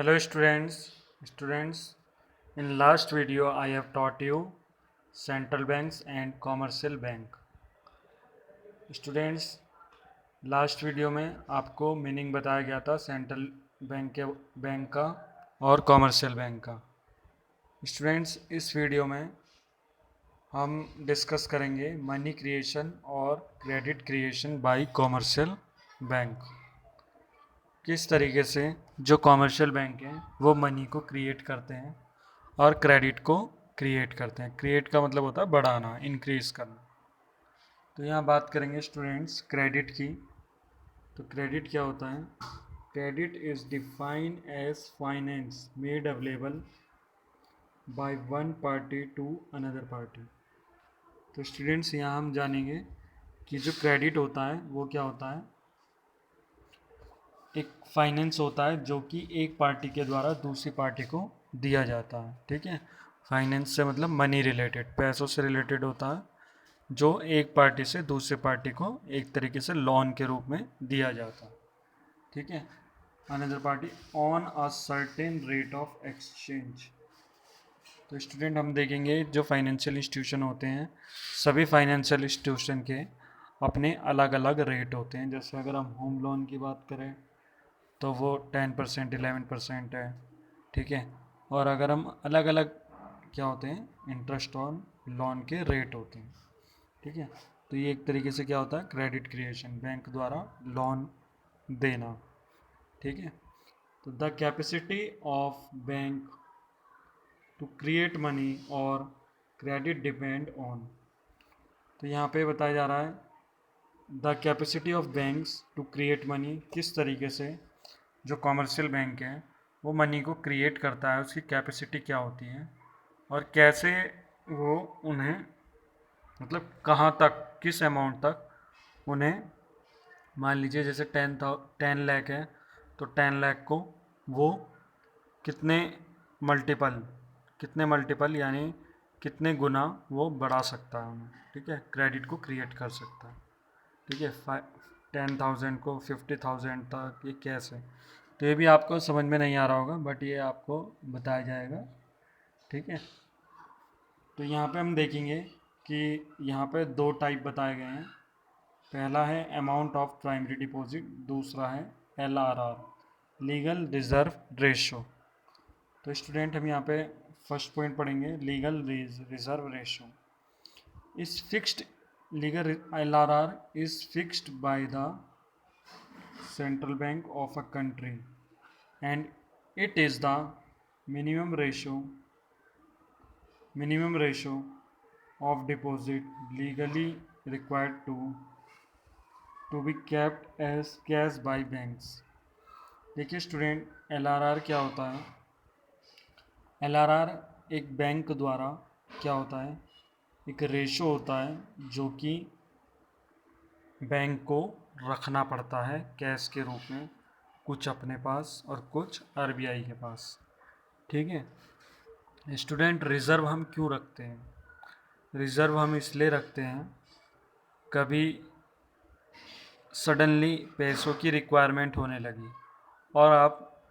Hello students. In last video I have taught you central banks and commercial bank. Students, last video में आपको meaning बताया गया था central bank का और कॉमर्शियल बैंक का। स्टूडेंट्स, इस वीडियो में हम डिस्कस करेंगे मनी क्रिएशन और credit creation bye commercial bank. किस तरीके से जो कॉमर्शियल बैंक हैं वो मनी को क्रिएट करते हैं और क्रेडिट को क्रिएट करते हैं। क्रिएट का मतलब होता है बढ़ाना, इंक्रीज करना। तो यहाँ बात करेंगे स्टूडेंट्स क्रेडिट की। तो क्रेडिट क्या होता है? Credit is defined as finance made available by one party to another party. तो स्टूडेंट्स, यहाँ हम जानेंगे कि जो क्रेडिट होता है वो क्या होता है। एक फाइनेंस होता है जो कि एक पार्टी के द्वारा दूसरी पार्टी को दिया जाता है। ठीक है, फाइनेंस से मतलब मनी रिलेटेड, पैसों से रिलेटेड होता है जो एक पार्टी से दूसरी पार्टी को एक तरीके से लोन के रूप में दिया जाता है। ठीक है, another party on a certain rate of exchange. तो स्टूडेंट, हम देखेंगे जो फाइनेंशियल इंस्टीट्यूशन होते हैं, सभी फाइनेंशियल इंस्टीट्यूशन के अपने अलग अलग रेट होते हैं। जैसे अगर हम होम लोन की बात करें तो वो 10% 11% है। ठीक है, और अगर हम अलग अलग क्या होते हैं, इंटरेस्ट ऑन लोन के रेट होते हैं। ठीक है, तो ये एक तरीके से क्या होता है, क्रेडिट क्रिएशन, बैंक द्वारा लोन देना। ठीक है, तो the capacity of bank to create money और क्रेडिट डिपेंड ऑन। तो यहाँ पे बताया जा रहा है the capacity of banks to create money, किस तरीके से जो कॉमर्शियल बैंक है वो मनी को क्रिएट करता है, उसकी कैपेसिटी क्या होती है और कैसे वो उन्हें मतलब कहाँ तक, किस अमाउंट तक उन्हें, मान लीजिए जैसे 10 लाख है तो 10 लाख को वो कितने मल्टीपल, यानी कितने गुना वो बढ़ा सकता है उन्हें। ठीक है, क्रेडिट को क्रिएट कर सकता है। ठीक है, 10,000 को 50,000 तक, ये कैसे, तो ये भी आपको समझ में नहीं आ रहा होगा, बट ये आपको बताया जाएगा। ठीक है, तो यहाँ पे हम देखेंगे कि यहाँ पे दो टाइप बताए गए हैं। पहला है अमाउंट ऑफ प्राइमरी डिपॉजिट, दूसरा है LRR, लीगल रिजर्व रेशो। तो स्टूडेंट, हम यहाँ पे फर्स्ट पॉइंट पढ़ेंगे, legal reserve ratio is fixed. Legal LRR is fixed by the central bank of a country and it is the minimum ratio of deposit legally required to be kept as cash by banks। देखिए student, LRR क्या होता है? LRR एक bank द्वारा क्या होता है, एक रेशो होता है जो कि बैंक को रखना पड़ता है कैश के रूप में, कुछ अपने पास और कुछ RBI के पास। ठीक है स्टूडेंट, रिज़र्व हम क्यों रखते हैं? रिज़र्व हम इसलिए रखते हैं, कभी सडनली पैसों की रिक्वायरमेंट होने लगी और आप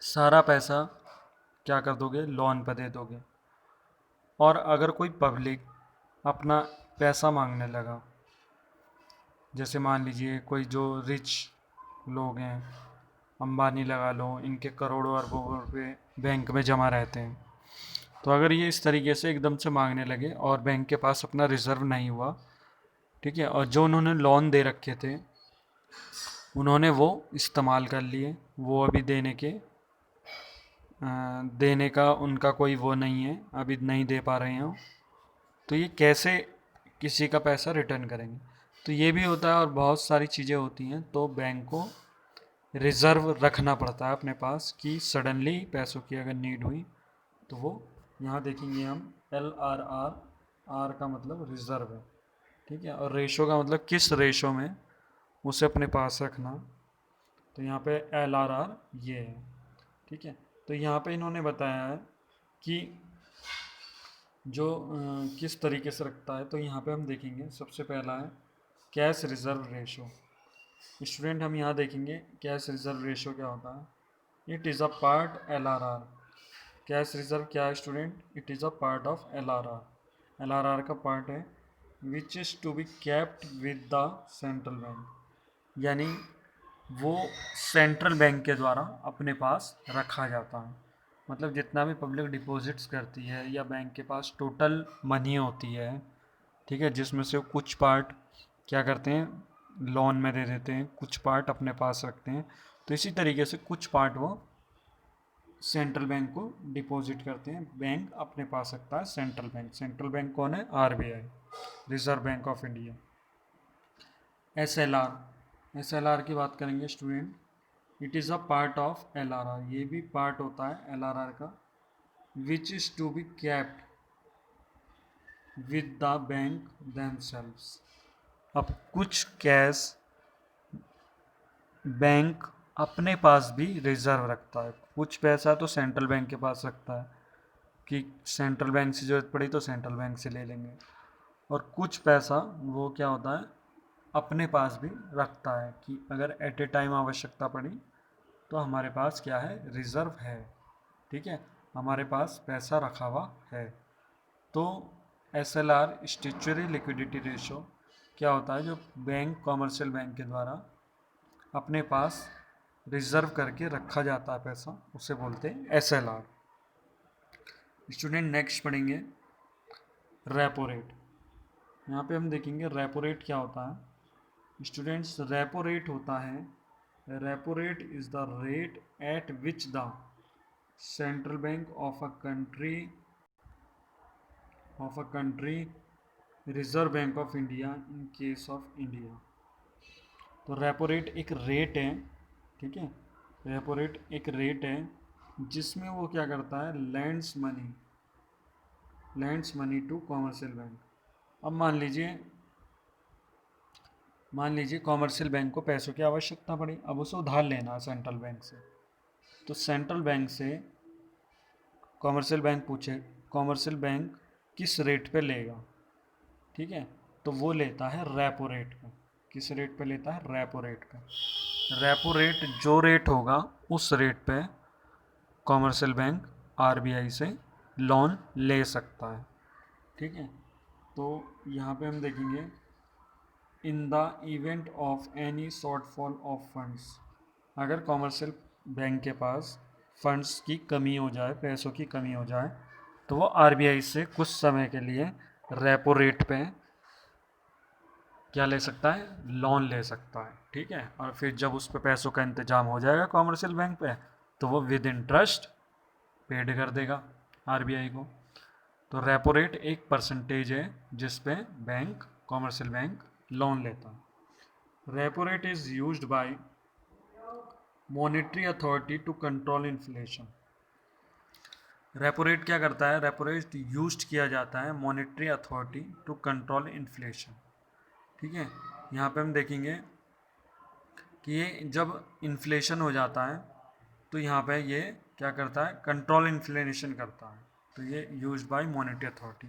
सारा पैसा क्या कर दोगे, लोन पर दे दोगे। और अगर कोई पब्लिक अपना पैसा मांगने लगा, जैसे मान लीजिए कोई जो रिच लोग हैं, अंबानी लगा लो, इनके करोड़ों अरबों रुपए बैंक में जमा रहते हैं, तो अगर ये इस तरीके से एकदम से मांगने लगे और बैंक के पास अपना रिज़र्व नहीं हुआ, ठीक है, और जो उन्होंने लोन दे रखे थे उन्होंने वो इस्तेमाल कर लिए, वो अभी देने का उनका कोई वो नहीं है, अभी नहीं दे पा रहे हैं, तो ये कैसे किसी का पैसा रिटर्न करेंगे? तो ये भी होता है और बहुत सारी चीज़ें होती हैं। तो बैंक को रिज़र्व रखना पड़ता है अपने पास कि सडनली पैसों की अगर नीड हुई तो वो, यहाँ देखेंगे हम LRR, आर का मतलब रिज़र्व है। ठीक है, और रेशो का मतलब किस रेशो में उसे अपने पास रखना। तो यहाँ पे LRR ये है। ठीक है, तो यहाँ पे इन्होंने बताया है कि जो किस तरीके से रखता है। तो यहाँ पे हम देखेंगे सबसे पहला है कैश रिज़र्व रेशो। स्टूडेंट, हम यहाँ देखेंगे कैश रिज़र्व रेशो क्या होता है। It is a part LRR। Cash reserve क्या है student? It is a part of LRR। LRR का पार्ट है which is to be kept with the central bank, यानी वो सेंट्रल बैंक के द्वारा अपने पास रखा जाता है। मतलब जितना भी पब्लिक डिपॉजिट्स करती है या बैंक के पास टोटल मनी होती है, ठीक है, जिसमें से कुछ पार्ट क्या करते हैं लोन में दे देते हैं, कुछ पार्ट अपने पास रखते हैं, तो इसी तरीके से कुछ पार्ट वो सेंट्रल बैंक को डिपॉजिट करते हैं। बैंक अपने पास रखता है सेंट्रल बैंक। सेंट्रल बैंक कौन है? RBI, reserve bank of India. SLR की बात करेंगे student. It is a part of LRR, ये भी पार्ट होता है LRR का। Which is to be kept with the bank themselves. अब कुछ कैश बैंक अपने पास भी रिजर्व रखता है, कुछ पैसा तो सेंट्रल बैंक के पास रखता है कि सेंट्रल बैंक से ज़रूरत पड़ी तो सेंट्रल बैंक से ले लेंगे, और कुछ पैसा वो क्या होता है अपने पास भी रखता है कि अगर एट ए टाइम आवश्यकता पड़ी तो हमारे पास क्या है? रिजर्व है। ठीक है, हमारे पास पैसा रखा हुआ है। तो SLR स्टैट्यूटरी लिक्विडिटी रेशो क्या होता है? जो बैंक कॉमर्शियल बैंक के द्वारा अपने पास रिजर्व करके रखा जाता है पैसा, उसे बोलते हैं SLR। स्टूडेंट नेक्स्ट पढ़ेंगे रेपो रेट। यहाँ पे हम देखेंगे रेपो रेट क्या होता है। स्टूडेंट्स रेपो रेट होता है, repo rate is the rate at which the central bank of a country reserve bank of India in case of India. तो रेपो रेट एक रेट है, ठीक है, रेपो रेट एक रेट है जिसमें वो क्या करता है lends money to commercial bank. अब मान लीजिए कॉमर्शियल बैंक को पैसों की आवश्यकता पड़ी, अब उसे उधार लेना है सेंट्रल बैंक से। तो सेंट्रल बैंक से कॉमर्शियल बैंक पूछे कॉमर्शियल बैंक किस रेट पे लेगा, ठीक है, तो वो लेता है रेपो रेट पे। किस रेट पे लेता है? रेपो रेट पे। रेपो रेट जो रेट होगा उस रेट पे कॉमर्शियल बैंक RBI से लोन ले सकता है। ठीक है, तो यहाँ पे हम देखेंगे in the event of any shortfall of funds. अगर कॉमर्शियल बैंक के पास फंड्स की कमी हो जाए, पैसों की कमी हो जाए, तो वो RBI से कुछ समय के लिए रेपो रेट पे क्या ले सकता है? लोन ले सकता है। ठीक है, और फिर जब उस पे पैसों का इंतजाम हो जाएगा कॉमर्शियल बैंक पे, तो वो विद इंटरेस्ट पेड कर देगा RBI को। तो रेपो रेट एक परसेंटेज है जिस पे बैंक कॉमर्शियल बैंक लोन लेता है। Repo rate is used by monetary authority to control inflation. Repo rate क्या करता है? रेपो रेट यूज किया जाता है monetary authority to control inflation. ठीक है, यहाँ पे हम देखेंगे कि ये जब इन्फ्लेशन हो जाता है तो यहाँ पे ये क्या करता है? कंट्रोल इन्फ्लेशन करता है। तो ये यूज बाय मॉनेटरी अथॉरिटी,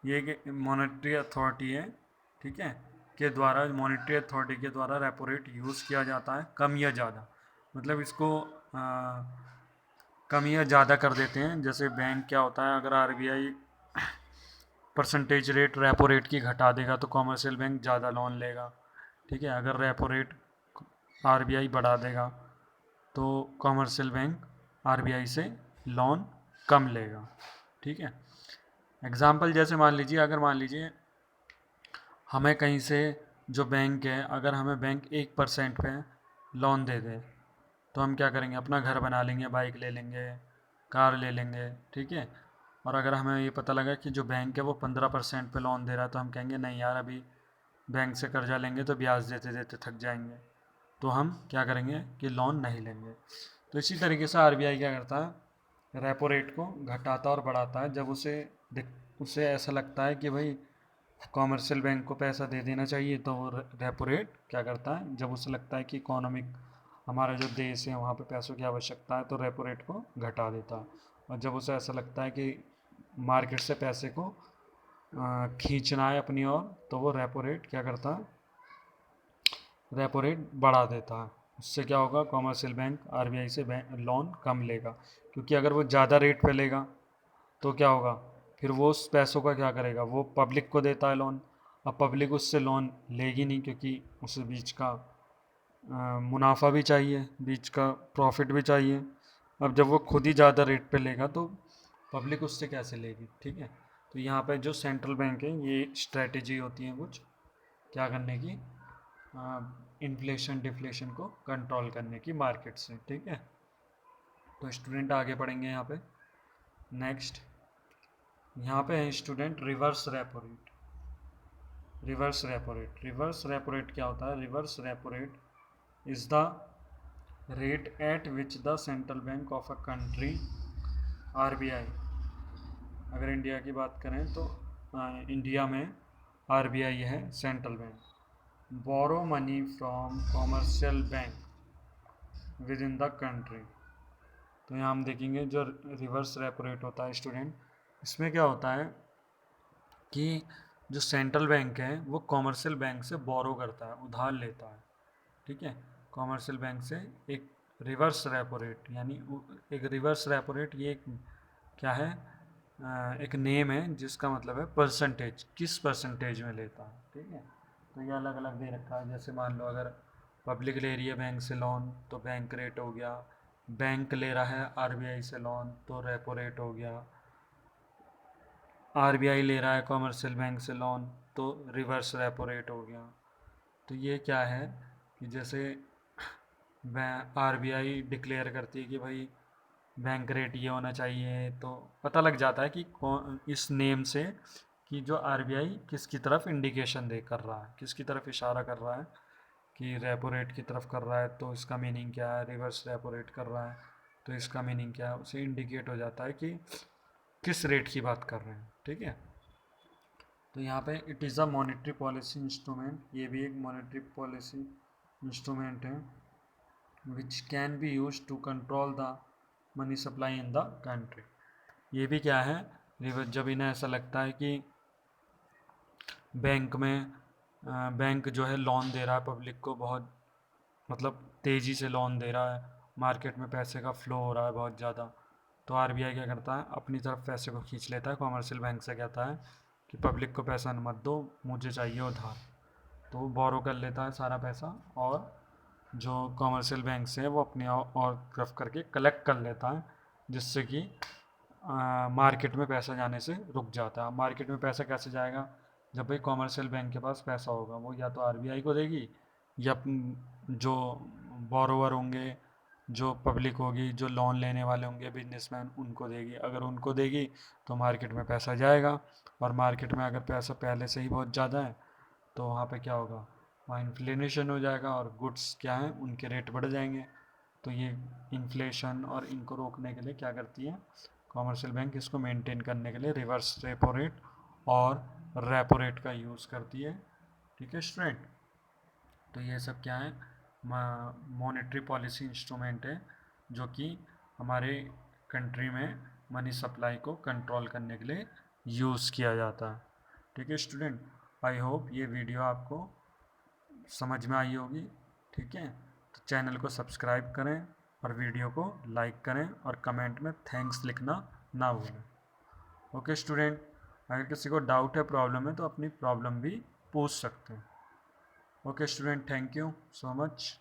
ये मॉनेटरी अथॉरिटी है, ठीक है, के द्वारा, मॉनेटरी अथॉरिटी के द्वारा रेपो रेट यूज़ किया जाता है कम या ज़्यादा। मतलब इसको कम या ज़्यादा कर देते हैं। जैसे बैंक क्या होता है, अगर RBI percentage rate repo rate की घटा देगा तो कॉमर्शियल बैंक ज़्यादा लोन लेगा। ठीक है, अगर रेपो रेट RBI बढ़ा देगा तो कॉमर्शियल बैंक RBI से लोन कम लेगा। ठीक है, एग्ज़ाम्पल जैसे मान लीजिए हमें कहीं से जो बैंक है, अगर हमें बैंक 1% पे लोन दे दे तो हम क्या करेंगे? अपना घर बना लेंगे, बाइक ले लेंगे, कार ले लेंगे। ठीक है, और अगर हमें ये पता लगा कि जो बैंक है वो 15% पे लोन दे रहा है तो हम कहेंगे नहीं यार, अभी बैंक से कर्जा लेंगे तो ब्याज देते देते थक जाएंगे, तो हम क्या करेंगे कि लोन नहीं लेंगे। तो इसी तरीके से RBI क्या करता है? रेपो रेट को घटाता और बढ़ाता है जब उसे ऐसा लगता है कि भाई कॉमर्शियल बैंक को पैसा दे देना चाहिए, तो वो रेपो रेट क्या करता है? जब उसे लगता है कि इकोनॉमिक, हमारा जो देश है वहाँ पे पैसों की आवश्यकता है, तो रेपो रेट को घटा देता है। और जब उसे ऐसा लगता है कि मार्केट से पैसे को खींचना है अपनी ओर, तो वो रेपो रेट क्या करता है? रेपो रेट बढ़ा देता है। उससे क्या होगा, कॉमर्शियल बैंक आरबीआई से लोन कम लेगा, क्योंकि अगर वो ज़्यादा रेट पे लेगा तो क्या होगा, फिर वो उस पैसों का क्या करेगा, वो पब्लिक को देता है लोन। अब पब्लिक उससे लोन लेगी नहीं, क्योंकि उसे बीच का मुनाफा भी चाहिए, बीच का प्रॉफिट भी चाहिए। अब जब वो खुद ही ज़्यादा रेट पे लेगा तो पब्लिक उससे कैसे लेगी, ठीक है। तो यहाँ पे जो सेंट्रल बैंक है, ये स्ट्रेटेजी होती है कुछ क्या करने की, इन्फ्लेशन डिफ्लेशन को कंट्रोल करने की मार्केट से, ठीक है। तो स्टूडेंट आगे पढ़ेंगे यहाँ पे। नेक्स्ट यहाँ पे है student reverse repo rate. Reverse repo rate, reverse repo rate क्या होता है, reverse repo rate is the rate at which the central bank of a country RBI, अगर इंडिया की बात करें तो इंडिया में आरबीआई है central bank, borrow money from commercial bank within the country. तो यहाँ हम देखेंगे जो रिवर्स रेपो रेट होता है स्टूडेंट, इसमें क्या होता है कि जो सेंट्रल बैंक है वो कॉमर्शियल बैंक से बोरो करता है, उधार लेता है, ठीक है। कॉमर्शियल बैंक से एक रिवर्स रेपो रेट, यानी एक रिवर्स रेपो रेट, ये एक क्या है, एक नेम है जिसका मतलब है परसेंटेज, किस परसेंटेज में लेता है, ठीक है। तो ये अलग अलग दे रखा है, जैसे मान लो अगर पब्लिक ले रही है बैंक से लोन तो बैंक रेट हो गया, बैंक ले रहा है आरबीआई से लोन तो रेपो रेट हो गया, आरबीआई ले रहा है कॉमर्शियल बैंक से लोन तो रिवर्स रेपो रेट हो गया। तो ये क्या है कि जैसे आरबीआई डिक्लेयर करती है कि भाई बैंक रेट ये होना चाहिए, तो पता लग जाता है कि कौन इस नेम से कि जो आरबीआई किसकी तरफ इंडिकेशन दे कर रहा है, किसकी तरफ इशारा कर रहा है, कि रेपो रेट की तरफ कर रहा है तो इसका मीनिंग क्या है, रिवर्स रेपो रेट कर रहा है तो इसका मीनिंग क्या है, उसे इंडिकेट हो जाता है कि किस रेट की बात कर रहे हैं, ठीक है। तो यहाँ पे it is a monetary policy instrument, ये भी एक मॉनेटरी पॉलिसी इंस्ट्रूमेंट है which can be use to control the money supply in the country. ये भी क्या है, जब इन्हें ऐसा लगता है कि बैंक में बैंक जो है लोन दे रहा है पब्लिक को, बहुत मतलब तेज़ी से लोन दे रहा है, मार्केट में पैसे का फ्लो हो रहा है बहुत ज़्यादा, तो आरबीआई क्या करता है, अपनी तरफ पैसे को खींच लेता है, कॉमर्शियल बैंक से कहता है कि पब्लिक को पैसा मत दो, मुझे चाहिए उधार, तो वो बोरो कर लेता है सारा पैसा, और जो कॉमर्शियल बैंक से है वो अपनी और तरफ करके कलेक्ट कर लेता है, जिससे कि मार्केट में पैसा जाने से रुक जाता है। मार्केट में पैसा कैसे जाएगा, जब भाई कॉमर्शियल बैंक के पास पैसा होगा वो या तो आरबीआई को देगी, या जो बोरोवर होंगे, जो पब्लिक होगी, जो लोन लेने वाले होंगे बिजनेसमैन, उनको देगी। अगर उनको देगी तो मार्केट में पैसा जाएगा, और मार्केट में अगर पैसा पहले से ही बहुत ज़्यादा है तो वहाँ पे क्या होगा, वहाँ इन्फ्लेशन हो जाएगा, और गुड्स क्या हैं उनके रेट बढ़ जाएंगे। तो ये इन्फ्लेशन और इनको रोकने के लिए क्या करती है कॉमर्शियल बैंक, इसको मेंटेन करने के लिए रिवर्स रेपो रेट और रेपो रेट का यूज़ करती है, ठीक है स्टूडेंट। तो ये सब क्या है, मॉनेटरी पॉलिसी इंस्ट्रूमेंट है जो कि हमारे कंट्री में मनी सप्लाई को कंट्रोल करने के लिए यूज़ किया जाता है, ठीक है स्टूडेंट। आई होप ये वीडियो आपको समझ में आई होगी, ठीक है। तो चैनल को सब्सक्राइब करें और वीडियो को लाइक करें, और कमेंट में थैंक्स लिखना ना भूलें। ओके स्टूडेंट, अगर किसी को डाउट है, प्रॉब्लम है, तो अपनी प्रॉब्लम भी पूछ सकते हैं। Okay student, thank you so much.